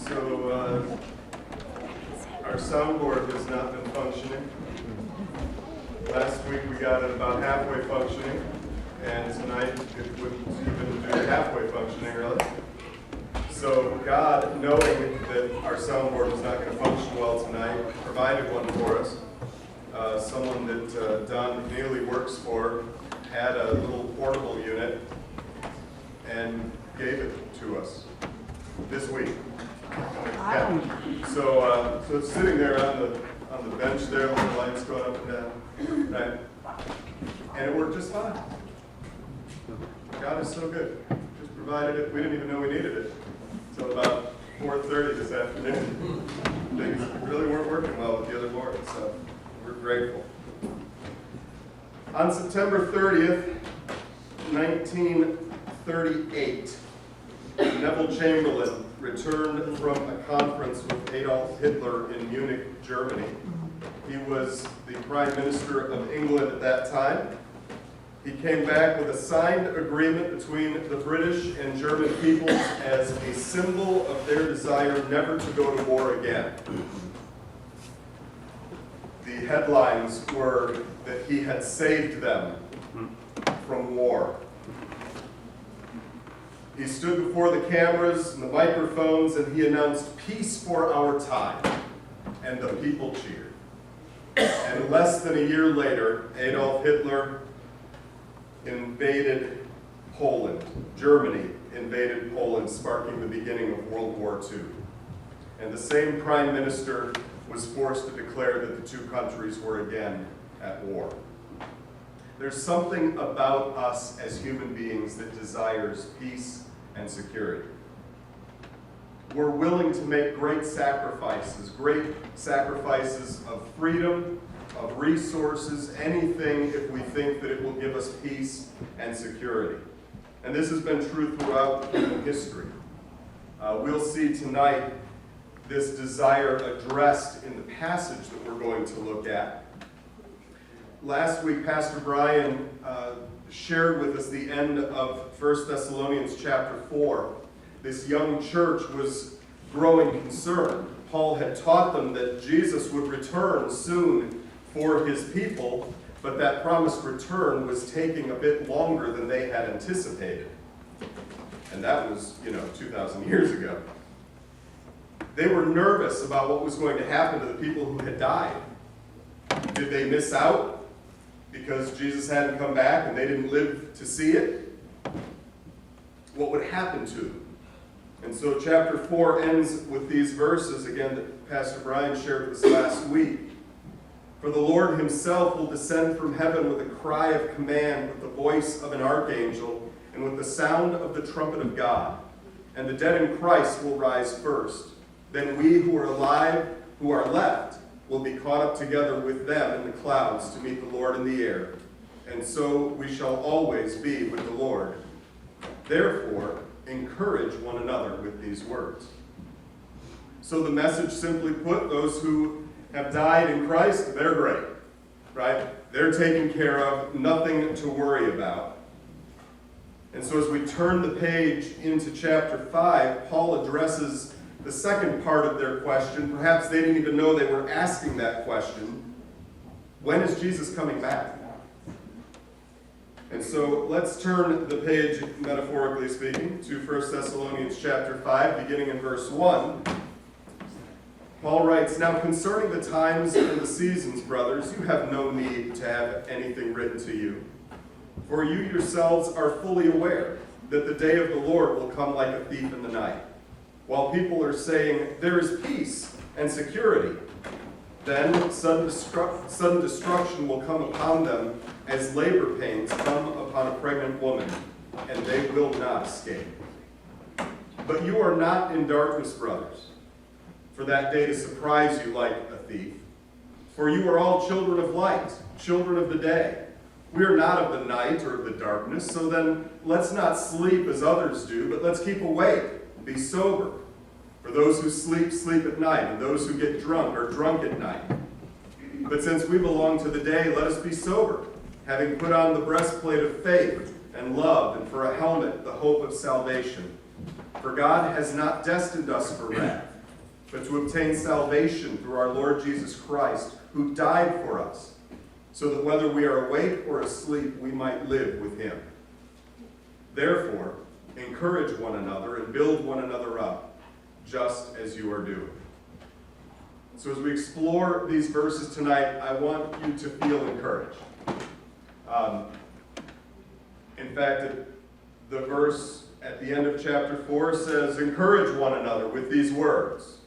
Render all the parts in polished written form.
So our soundboard has not been functioning. Last week we got it about halfway functioning, and tonight it wouldn't even do halfway functioning, really. So God, knowing that our soundboard was not going to function well tonight, provided one for us. Someone that Don McNeely works for had a little portable unit and gave it to us this week. Yeah. So it's sitting there on the bench there with the lights going up and down, right? And it worked just fine. God is so good. Just provided it. We didn't even know we needed it until about 4:30 this afternoon. Things really weren't working well with the other board, so we're grateful. On September 30th, 1938, Neville Chamberlain returned from a conference with Adolf Hitler in Munich, Germany. He was the Prime Minister of England at that time. He came back with a signed agreement between the British and German peoples as a symbol of their desire never to go to war again. The headlines were that he had saved them from war. He stood before the cameras and the microphones and he announced peace for our time, and the people cheered. And less than a year later, Adolf Hitler invaded Poland. Germany invaded Poland, sparking the beginning of World War II. And the same prime minister was forced to declare that the two countries were again at war. There's something about us as human beings that desires peace and security. We're willing to make great sacrifices of freedom, of resources, anything if we think that it will give us peace and security. And this has been true throughout human history. We'll see tonight this desire addressed in the passage that we're going to look at. Last week, Pastor Brian shared with us the end of 1 Thessalonians chapter 4. This young church was growing concerned. Paul had taught them that Jesus would return soon for his people, but that promised return was taking a bit longer than they had anticipated. And that was, 2,000 years ago. They were nervous about what was going to happen to the people who had died. Did they miss out because Jesus hadn't come back and they didn't live to see it? What would happen to them? And so chapter 4 ends with these verses, again, that Pastor Brian shared with us last week. For the Lord himself will descend from heaven with a cry of command, with the voice of an archangel, and with the sound of the trumpet of God. And the dead in Christ will rise first. Then we who are alive, who are left, will be caught up together with them in the clouds to meet the Lord in the air. And so we shall always be with the Lord. Therefore, encourage one another with these words. So the message, simply put, those who have died in Christ, they're great, right? They're taken care of, nothing to worry about. And so as we turn the page into chapter 5, Paul addresses the second part of their question. Perhaps they didn't even know they were asking that question. When is Jesus coming back? And so let's turn the page, metaphorically speaking, to 1 Thessalonians chapter 5, beginning in verse 1. Paul writes, Now concerning the times and the seasons, brothers, you have no need to have anything written to you. For you yourselves are fully aware that the day of the Lord will come like a thief in the night. While people are saying, there is peace and security, then sudden destruction will come upon them as labor pains come upon a pregnant woman, and they will not escape. But you are not in darkness, brothers, for that day to surprise you like a thief. For you are all children of light, children of the day. We are not of the night or of the darkness, so then let's not sleep as others do, but let's keep awake. Be sober. For those who sleep, sleep at night, and those who get drunk are drunk at night. But since we belong to the day, let us be sober, having put on the breastplate of faith and love, and for a helmet, the hope of salvation. For God has not destined us for wrath, but to obtain salvation through our Lord Jesus Christ, who died for us, so that whether we are awake or asleep, we might live with him. Therefore, encourage one another and build one another up, just as you are doing. So as we explore these verses tonight, I want you to feel encouraged. In fact, the verse at the end of chapter 4 says, encourage one another with these words.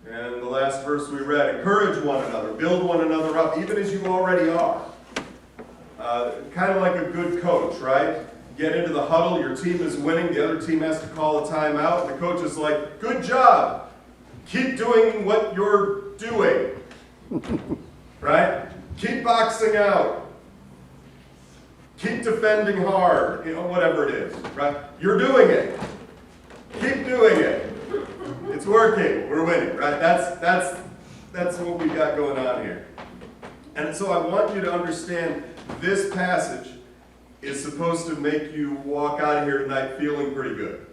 And the last verse we read, encourage one another, build one another up, even as you already are. Kind of like a good coach, right? Get into the huddle, your team is winning, the other team has to call a timeout, and the coach is like, good job, keep doing what you're doing, right? Keep boxing out, keep defending hard, whatever it is, right? You're doing it, keep doing it. It's working. We're winning, right? That's what we got going on here. And so I want you to understand this passage is supposed to make you walk out of here tonight feeling pretty good.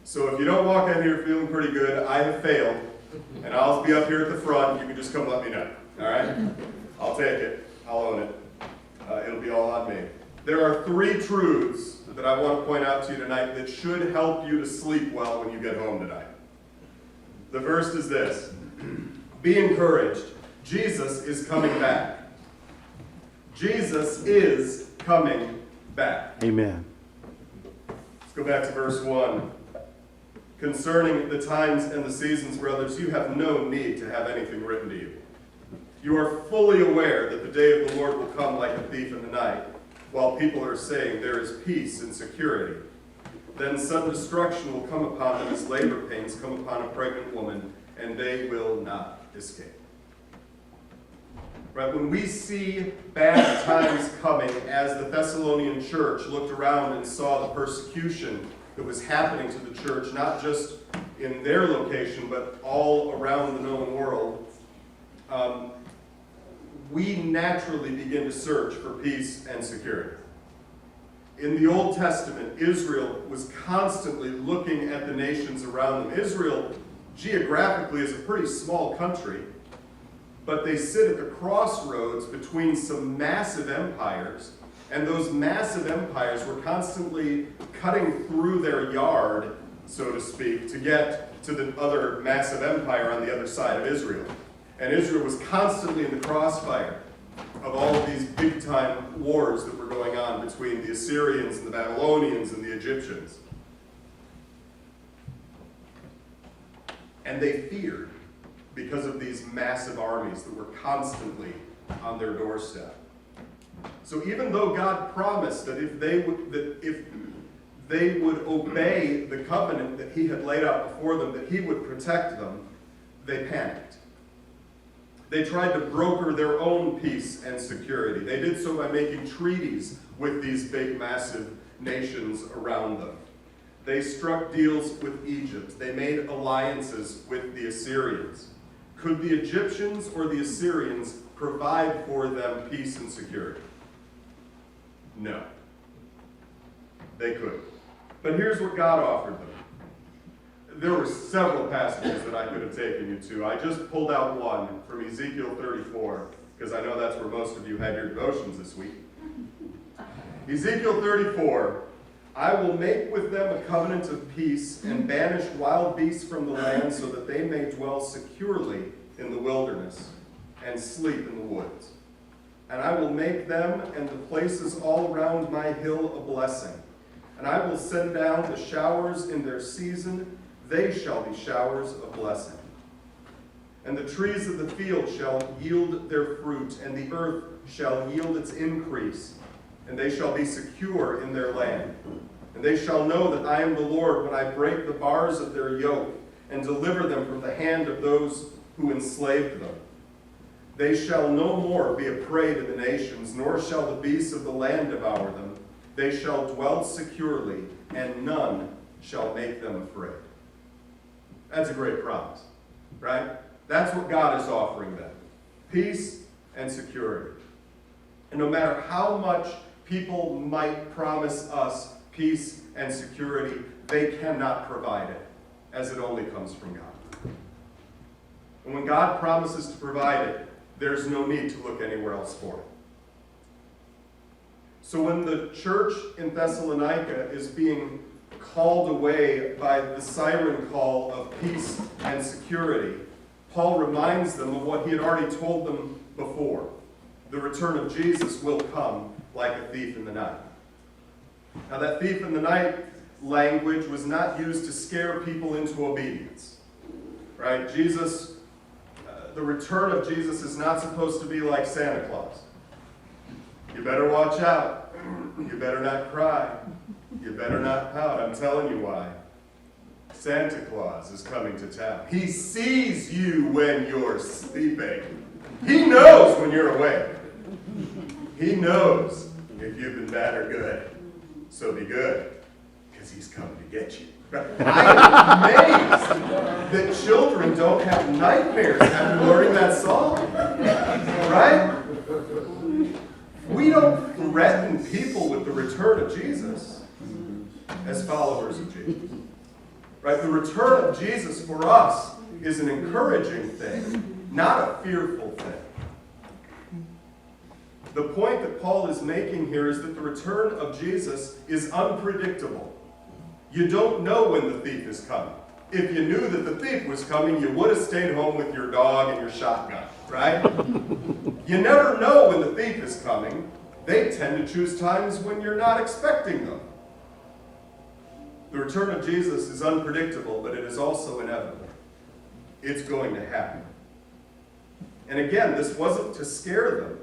So if you don't walk out of here feeling pretty good, I have failed, and I'll be up here at the front. You can just come let me know, all right? I'll take it. I'll own it. It'll be all on me. There are 3 truths that I want to point out to you tonight that should help you to sleep well when you get home tonight. The first is this. Be encouraged. Jesus is coming back. Jesus is coming back. Amen. Let's go back to verse 1. Concerning the times and the seasons, brothers, you have no need to have anything written to you. You are fully aware that the day of the Lord will come like a thief in the night, while people are saying there is peace and security. Then sudden destruction will come upon them as labor pains come upon a pregnant woman, and they will not escape. Right? When we see bad times coming, as the Thessalonian church looked around and saw the persecution that was happening to the church, not just in their location, but all around the known world, we naturally begin to search for peace and security. In the Old Testament, Israel was constantly looking at the nations around them. Israel, geographically, is a pretty small country, but they sit at the crossroads between some massive empires, and those massive empires were constantly cutting through their yard, so to speak, to get to the other massive empire on the other side of Israel. And Israel was constantly in the crossfire of all of these big-time wars that were going on between the Assyrians and the Babylonians and the Egyptians. And they feared because of these massive armies that were constantly on their doorstep. So even though God promised that if they would obey the covenant that he had laid out before them, that he would protect them, they panicked. They tried to broker their own peace and security. They did so by making treaties with these big, massive nations around them. They struck deals with Egypt. They made alliances with the Assyrians. Could the Egyptians or the Assyrians provide for them peace and security? No. They couldn't. But here's what God offered them. There were several passages that I could have taken you to. I just pulled out one from Ezekiel 34, because I know that's where most of you had your devotions this week. Ezekiel 34, I will make with them a covenant of peace and banish wild beasts from the land so that they may dwell securely in the wilderness and sleep in the woods. And I will make them and the places all around my hill a blessing. And I will send down the showers in their season. They shall be showers of blessing. And the trees of the field shall yield their fruit, and the earth shall yield its increase, and they shall be secure in their land. And they shall know that I am the Lord when I break the bars of their yoke, and deliver them from the hand of those who enslaved them. They shall no more be a prey to the nations, nor shall the beasts of the land devour them. They shall dwell securely, and none shall make them afraid. That's a great promise, right? That's what God is offering them. Peace and security. And no matter how much people might promise us peace and security, they cannot provide it, as it only comes from God. And when God promises to provide it, there's no need to look anywhere else for it. So when the church in Thessalonica is being called away by the siren call of peace and security, Paul reminds them of what he had already told them before. The return of Jesus will come like a thief in the night. Now that thief in the night language was not used to scare people into obedience. Right? The return of Jesus is not supposed to be like Santa Claus. You better watch out. You better not cry. You better not pout. I'm telling you why. Santa Claus is coming to town. He sees you when you're sleeping. He knows when you're awake. He knows if you've been bad or good. So be good, because he's coming to get you. I'm amazed that children don't have nightmares after learning that song. Right? We don't threaten people with the return of Jesus as followers of Jesus. Right? The return of Jesus for us is an encouraging thing, not a fearful thing. The point that Paul is making here is that the return of Jesus is unpredictable. You don't know when the thief is coming. If you knew that the thief was coming, you would have stayed home with your dog and your shotgun, right? You never know when the thief is coming. They tend to choose times when you're not expecting them. The return of Jesus is unpredictable, but it is also inevitable. It's going to happen. And again, this wasn't to scare them.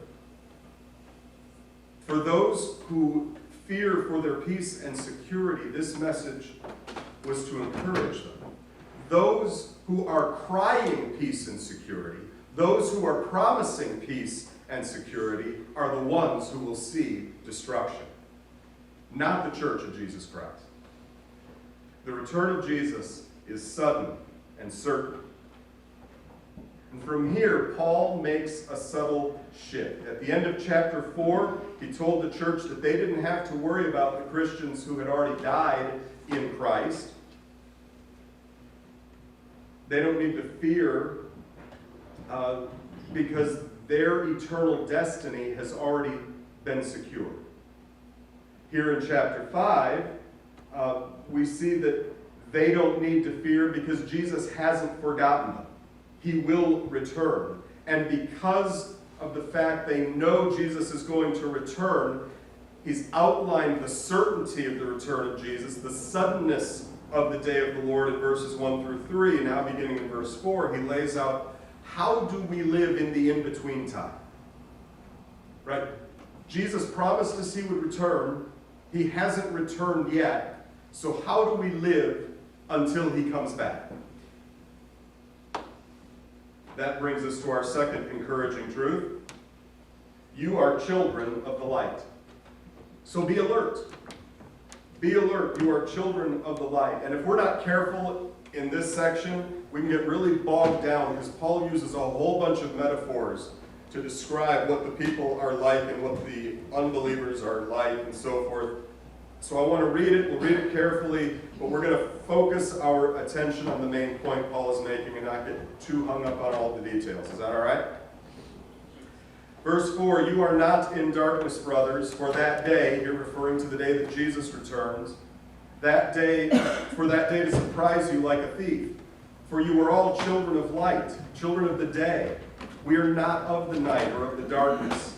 For those who fear for their peace and security, this message was to encourage them. Those who are crying peace and security, those who are promising peace and security, are the ones who will see destruction, not the church of Jesus Christ. The return of Jesus is sudden and certain. And from here, Paul makes a subtle shift. At the end of chapter 4, he told the church that they didn't have to worry about the Christians who had already died in Christ. They don't need to fear because their eternal destiny has already been secured. Here in chapter 5, we see that they don't need to fear because Jesus hasn't forgotten them. He will return. And because of the fact they know Jesus is going to return, he's outlined the certainty of the return of Jesus, the suddenness of the day of the Lord in verses 1 through 3. Now beginning in verse 4, he lays out, how do we live in the in-between time? Right? Jesus promised us he would return. He hasn't returned yet. So how do we live until he comes back? That brings us to our second encouraging truth. You are children of the light. So be alert. Be alert. You are children of the light. And if we're not careful in this section, we can get really bogged down because Paul uses a whole bunch of metaphors to describe what the people are like and what the unbelievers are like and so forth. So I want to read it. We'll read it carefully, but we're going to focus our attention on the main point Paul is making and not get too hung up on all the details. Is that all right? Verse 4, you are not in darkness, brothers, for that day, you're referring to the day that Jesus returns, that day, for that day to surprise you like a thief. For you are all children of light, children of the day. We are not of the night or of the darkness.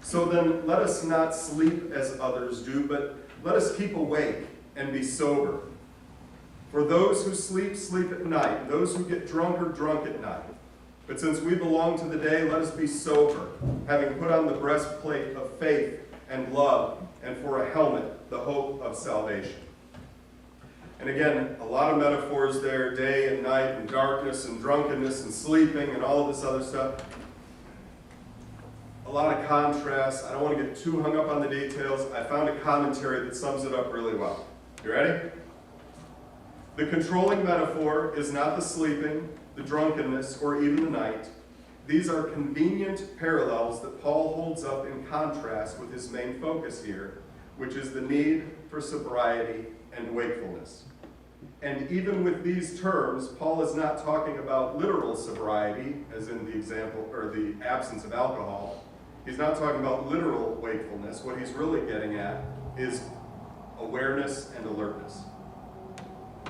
So then let us not sleep as others do, but let us keep awake and be sober. For those who sleep, sleep at night. And those who get drunk are drunk at night. But since we belong to the day, let us be sober, having put on the breastplate of faith and love, and for a helmet, the hope of salvation. And again, a lot of metaphors there, day and night, and darkness, and drunkenness, and sleeping, and all of this other stuff. A lot of contrast. I don't want to get too hung up on the details. I found a commentary that sums it up really well. You ready? The controlling metaphor is not the sleeping, the drunkenness, or even the night. These are convenient parallels that Paul holds up in contrast with his main focus here, which is the need for sobriety and wakefulness. And even with these terms, Paul is not talking about literal sobriety, as in the example, or the absence of alcohol. He's not talking about literal wakefulness. What he's really getting at is awareness and alertness.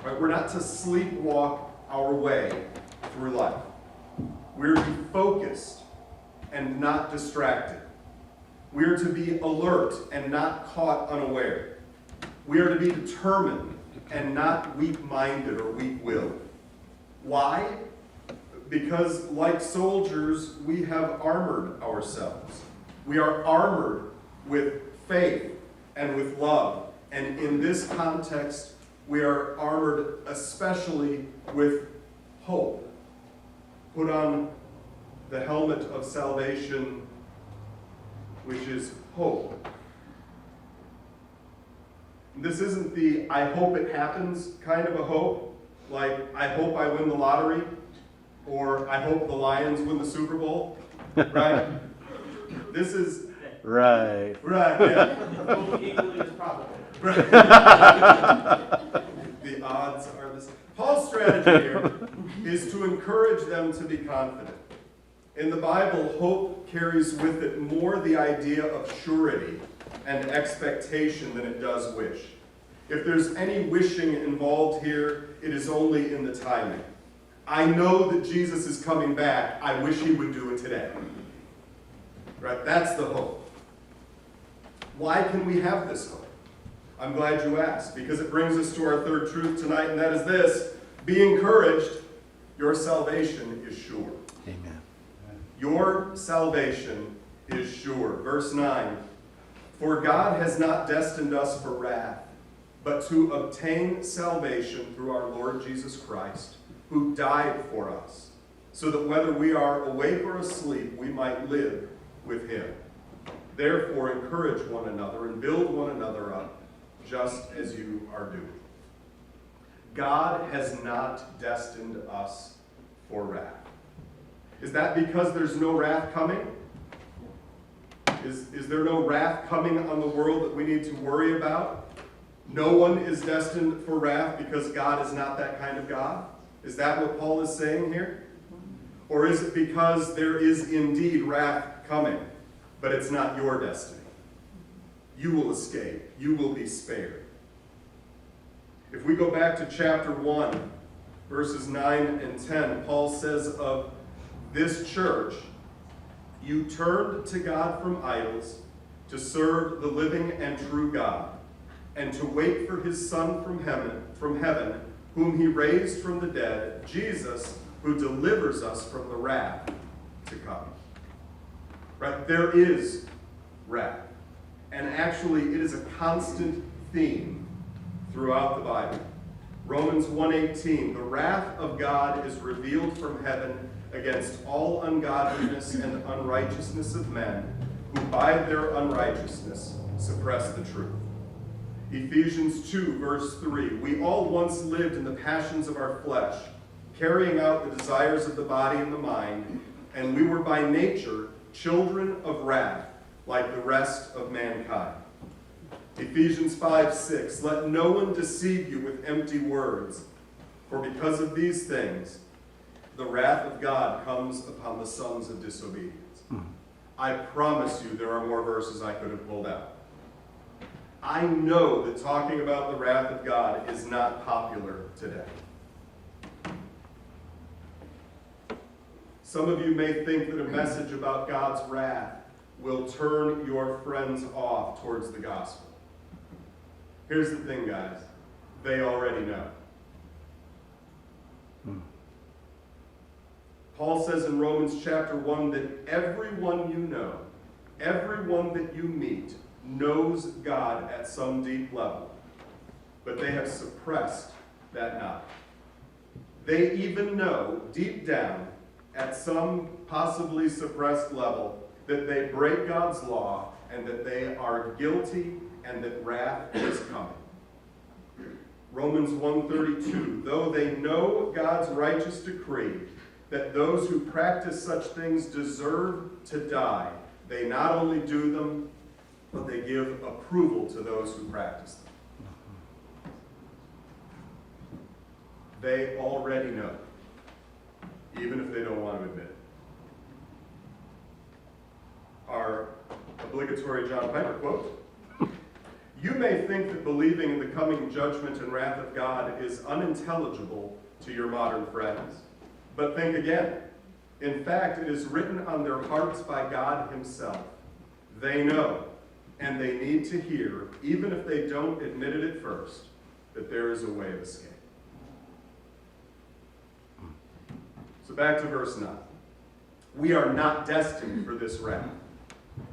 Right? We're not to sleepwalk our way through life. We're to be focused and not distracted. We are to be alert and not caught unaware. We are to be determined and not weak-minded or weak-willed. Why? Because like soldiers, we have armored ourselves. We are armored with faith and with love. And in this context, we are armored especially with hope. Put on the helmet of salvation, which is hope. This isn't the I hope it happens kind of a hope, like I hope I win the lottery, or I hope the Lions win the Super Bowl, right? This is... Right. Right, yeah. Hope equally as probable. Right. The odds are the same. Paul's strategy here is to encourage them to be confident. In the Bible, hope carries with it more the idea of surety and expectation than it does wish. If there's any wishing involved here, it is only in the timing. I know that Jesus is coming back. I wish he would do it today. Right? That's the hope. Why can we have this hope? I'm glad you asked, because it brings us to our third truth tonight, and that is this: be encouraged. Your salvation is sure. Amen. Your salvation is sure. Verse 9, for God has not destined us for wrath, but to obtain salvation through our Lord Jesus Christ, who died for us, so that whether we are awake or asleep, we might live with him. Therefore, encourage one another and build one another up, just as you are doing. God has not destined us for wrath. Is that because there's no wrath coming? Is there no wrath coming on the world that we need to worry about? No one is destined for wrath because God is not that kind of God? Is that what Paul is saying here? Or is it because there is indeed wrath coming, but it's not your destiny? You will escape. You will be spared. If we go back to chapter 1, verses 9 and 10, Paul says of this church, you turned to God from idols to serve the living and true God, and to wait for his Son from heaven, whom he raised from the dead, Jesus, who delivers us from the wrath to come. Right? There is wrath. And actually, it is a constant theme throughout the Bible. Romans 1:18, the wrath of God is revealed from heaven against all ungodliness and unrighteousness of men, who by their unrighteousness suppress the truth. Ephesians 2, verse 3, we all once lived in the passions of our flesh, carrying out the desires of the body and the mind, and we were by nature children of wrath, like the rest of mankind. Ephesians 5:6, let no one deceive you with empty words, for because of these things, the wrath of God comes upon the sons of disobedience. I promise you there are more verses I could have pulled out. I know that talking about the wrath of God is not popular today. Some of you may think that a message about God's wrath will turn your friends off towards the gospel. Here's the thing, guys. They already know. Paul says in Romans chapter 1 that everyone you know, everyone that you meet, knows God at some deep level, but they have suppressed that knowledge. They even know deep down, at some possibly suppressed level, that they break God's law and that they are guilty and that wrath is coming. Romans 1:32, though they know God's righteous decree that those who practice such things deserve to die, they not only do them, but they give approval to those who practice them. they already know, even if they don't want to admit it. Our obligatory John Piper quote: "You may think that believing in the coming judgment and wrath of God is unintelligible to your modern friends, but think again. In fact, it is written on their hearts by God himself. They know, and they need to hear, even if they don't admit it at first, that there is a way of escape." So back to verse 9. We are not destined for this wrath.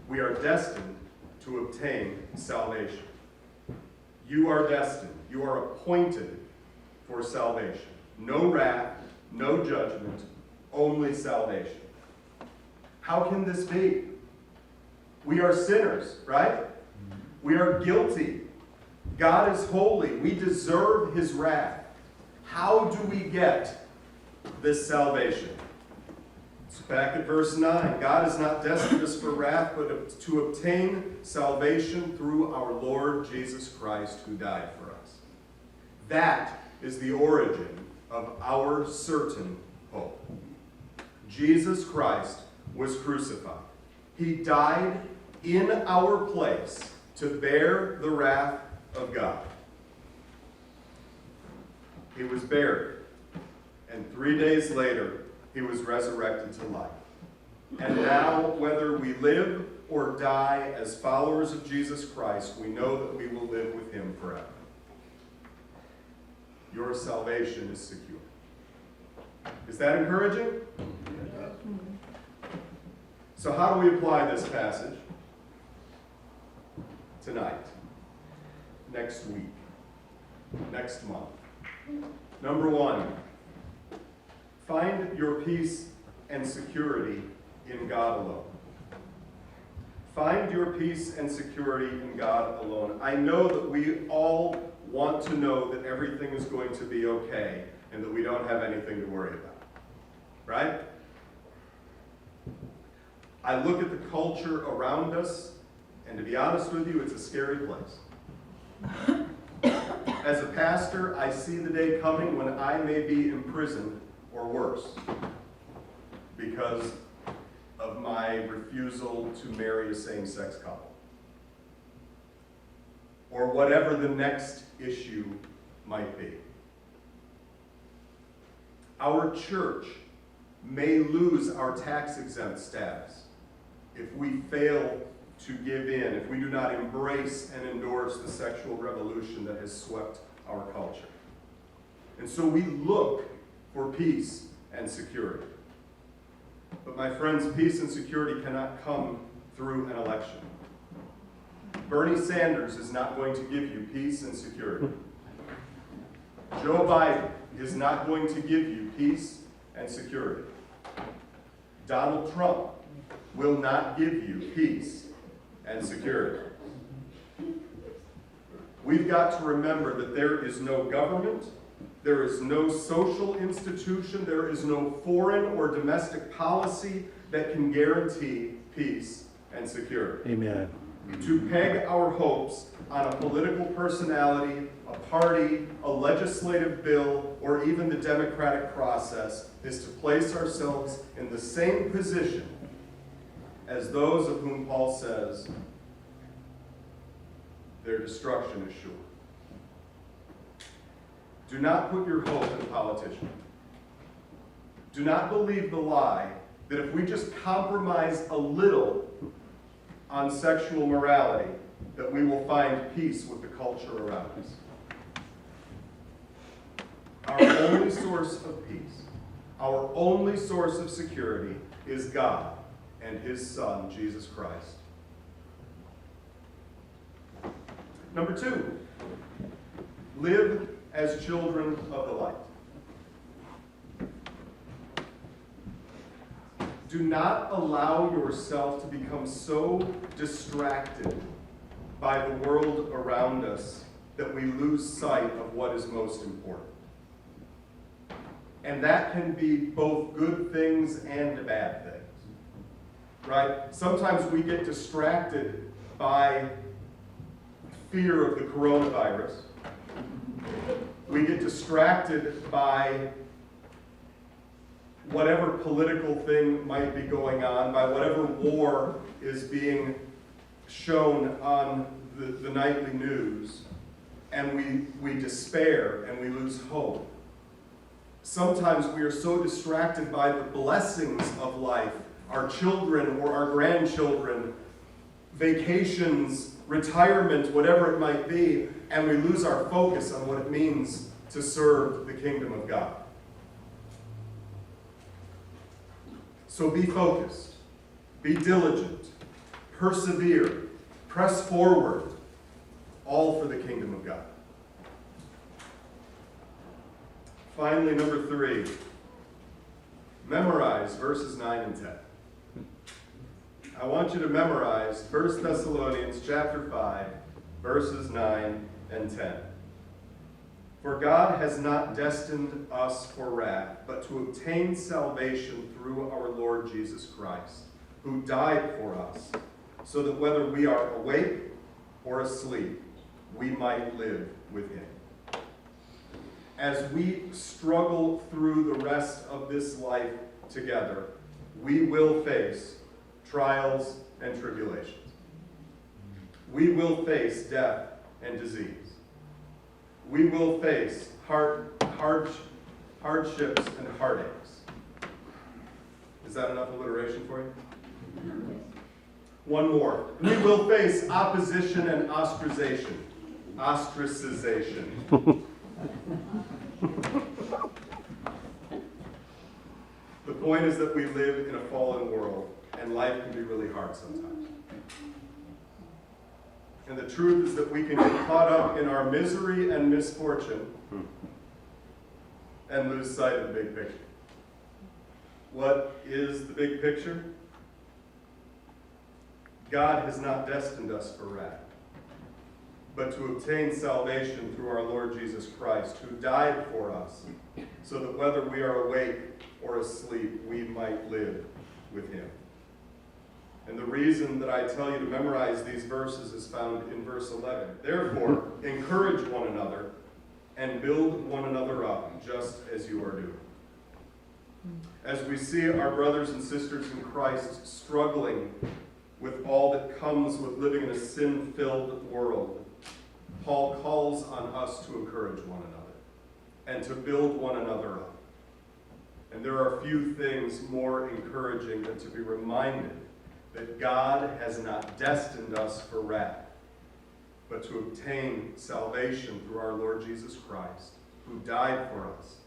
We are destined to obtain salvation. You are destined. You are appointed for salvation. No wrath, no judgment, only salvation. How can this be? We are sinners, right? We are guilty. God is holy. We deserve his wrath. How do we get this salvation? So back at verse 9, God has not destined us for wrath, but to obtain salvation through our Lord Jesus Christ, who died for us. That is the origin of our certain hope. Jesus Christ was crucified. He died in our place to bear the wrath of God. He was buried, and 3 days later, he was resurrected to life. And now, whether we live or die as followers of Jesus Christ, we know that we will live with him forever. Your salvation is secure. Is that encouraging? Yes. So how do we apply this passage tonight, next week, next month? Number one, find your peace and security in God alone. Find your peace and security in God alone. I know that we all want to know that everything is going to be okay and that we don't have anything to worry about. Right? I look at the culture around us, and to be honest with you, it's a scary place. As a pastor, I see the day coming when I may be imprisoned or worse because of my refusal to marry a same-sex couple, or whatever the next issue might be. Our church may lose our tax-exempt status if we fail to give in, if we do not embrace and endorse the sexual revolution that has swept our culture. And so we look for peace and security. But my friends, peace and security cannot come through an election. Bernie Sanders is not going to give you peace and security. Joe Biden is not going to give you peace and security. Donald Trump will not give you peace and security. We've got to remember that there is no government, there is no social institution, there is no foreign or domestic policy that can guarantee peace and security. Amen. To peg our hopes on a political personality, a party, a legislative bill, or even the democratic process is to place ourselves in the same position as those of whom Paul says their destruction is sure. Do not put your hope in a politician. Do not believe the lie that if we just compromise a little on sexual morality, that we will find peace with the culture around us. Our only source of peace, our only source of security is God and his Son, Jesus Christ. Number two, live as children of the light. Do not allow yourself to become so distracted by the world around us that we lose sight of what is most important. And that can be both good things and bad things. Right? Sometimes we get distracted by fear of the coronavirus. We We get distracted by whatever political thing might be going on, by whatever war is being shown on the nightly news, and we despair and we lose hope. Sometimes we are so distracted by the blessings of life, our children or our grandchildren, vacations, retirement, whatever it might be, and we lose our focus on what it means to serve the kingdom of God. So be focused, be diligent, persevere, press forward, all for the kingdom of God. Finally, number 3, memorize verses 9 and 10. I want you to memorize 1 Thessalonians chapter 5, verses 9 and 10. For God has not destined us for wrath, but to obtain salvation through our Lord Jesus Christ, who died for us, so that whether we are awake or asleep, we might live with him. As we struggle through the rest of this life together, we will face trials and tribulations. We will face death and disease. We will face hardships and heartaches. Is that enough alliteration for you? One more. We will face opposition and ostracization. The point is that we live in a fallen world, and life can be really hard sometimes. And the truth is that we can get caught up in our misery and misfortune and lose sight of the big picture. What is the big picture? God has not destined us for wrath, but to obtain salvation through our Lord Jesus Christ, who died for us, so that whether we are awake or asleep, we might live with him. And the reason that I tell you to memorize these verses is found in verse 11. Therefore, encourage one another and build one another up, just as you are doing. As we see our brothers and sisters in Christ struggling with all that comes with living in a sin-filled world, Paul calls on us to encourage one another and to build one another up. And there are few things more encouraging than to be reminded that God has not destined us for wrath, but to obtain salvation through our Lord Jesus Christ, who died for us,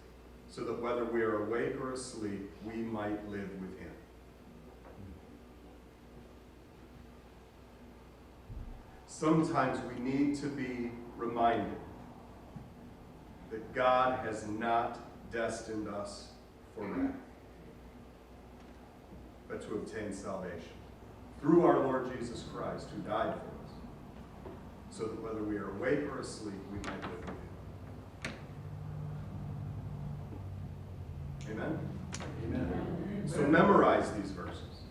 so that whether we are awake or asleep, we might live with him. Sometimes we need to be reminded that God has not destined us for wrath, but to obtain salvation through our Lord Jesus Christ, who died for us, so that whether we are awake or asleep, we might live with him. Amen? Amen. So memorize these verses.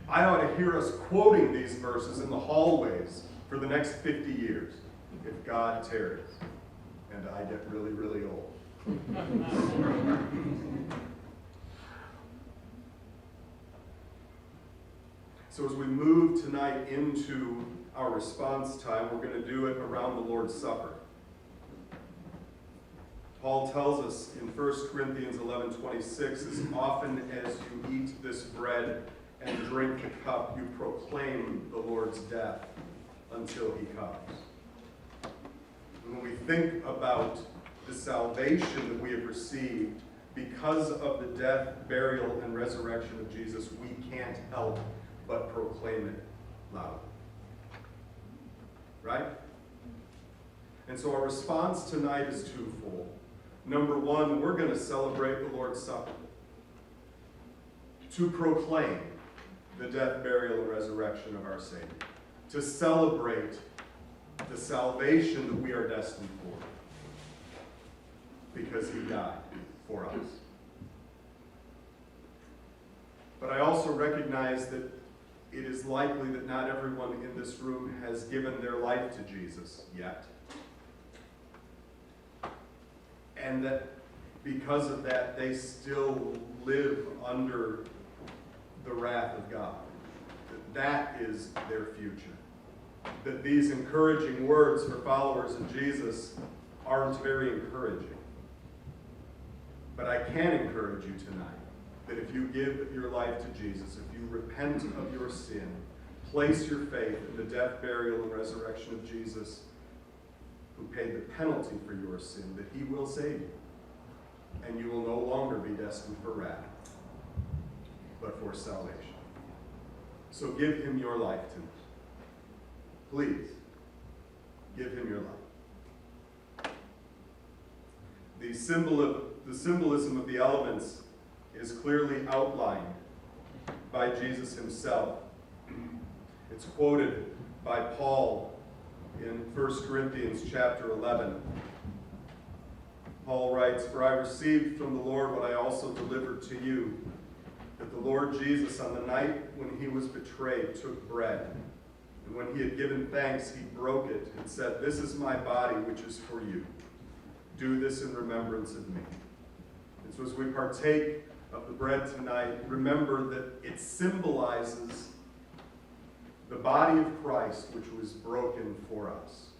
I ought to hear us quoting these verses in the hallways for the next 50 years, if God tarries, and I get really, really old. So as we move tonight into our response time, we're going to do it around the Lord's Supper. Paul tells us in 1 Corinthians 11:26, as often as you eat this bread and drink the cup, you proclaim the Lord's death until he comes. And when we think about the salvation that we have received because of the death, burial, and resurrection of Jesus, we can't help but proclaim it loudly. Right? And so our response tonight is twofold. Number one, we're going to celebrate the Lord's Supper to proclaim the death, burial, and resurrection of our Savior, to celebrate the salvation that we are destined for because he died for us. But I also recognize that it is likely that not everyone in this room has given their life to Jesus yet. and that because of that, they still live under the wrath of God. That is their future. That these encouraging words for followers of Jesus aren't very encouraging. But I can encourage you tonight that if you give your life to Jesus, if you repent of your sin, place your faith in the death, burial, and resurrection of Jesus, who paid the penalty for your sin, that he will save you. And you will no longer be destined for wrath, but for salvation. So give him your life tonight. Please, give him your life. The symbolism of the elements is clearly outlined by Jesus himself. It's quoted by Paul in 1 Corinthians chapter 11. Paul writes, "For I received from the Lord what I also delivered to you, that the Lord Jesus, on the night when he was betrayed, took bread. And when he had given thanks, he broke it and said, 'This is my body, which is for you. Do this in remembrance of me.'" And so as we partake of the bread tonight, remember that it symbolizes the body of Christ, which was broken for us.